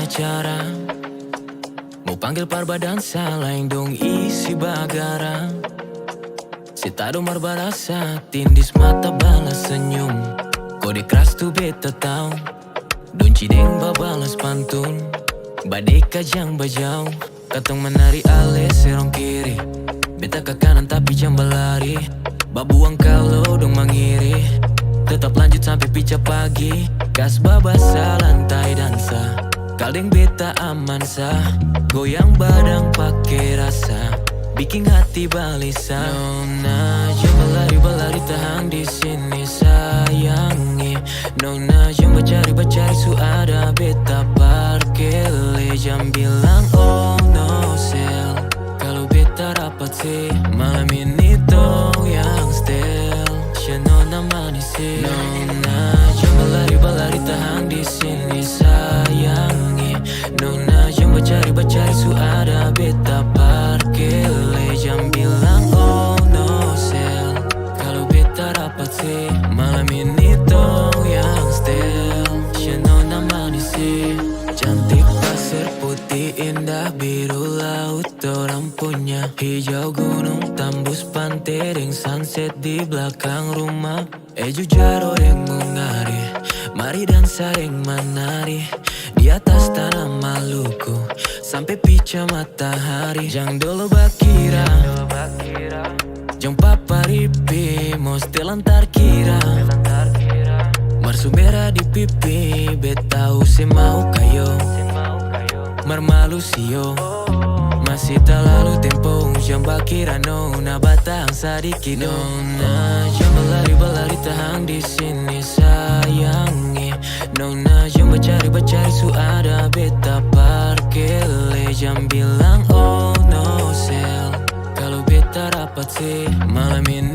acara. Mau panggil parba dansa lain dong isi bagara. Si tado marbarasa tindis mata balas senyum. Kode keras tu beta tau. Donci deng babalas pantun. Badai kajang bajau. Katong menari ale serong kiri. Beta ke kanan tapi jam berlari. Babuang kalau dong mangiri. Tetap lanjut sampai pica pagi. Gas babasa lantai dansa. Kaldeng beta aman sah. Goyang badang pakai rasa. Bikin hati balisa. Nona jom berlari tahan di sini sayangi. Nona jom bacari su ada beta parkir. Jam bilang oh no sell. Kalau beta rapat sih malam ini dong yang style. Nona manis sih. Nona jom berlari tahan di sini sayangi. Nona jom bacari su ada beta parkir. Jam bilang oh no sell. Kalau beta rapat sih malam ini dong yang style. Nona manis sih. Cantik pasir putih indah biru laut orang punya. Hijau gunung tambus pantai ring sunset di belakang rumah. Jujaro yang mengari. Mari dansa yang menari. Di atas tanah Maluku sampai pica matahari. Jang dulu bakira. Jang paparipi mesti lantar kira. Marsu merah di pipi betau se mau kayo. Marmalu sio. Masih tak lalu tempo jam bakira nona batang sadiki nona. Jam berlari tahan di sini sayangi. Nona jam bacari su ada beta parkir. Jam bilang oh no sell. Kalau beta rapat sih malam ini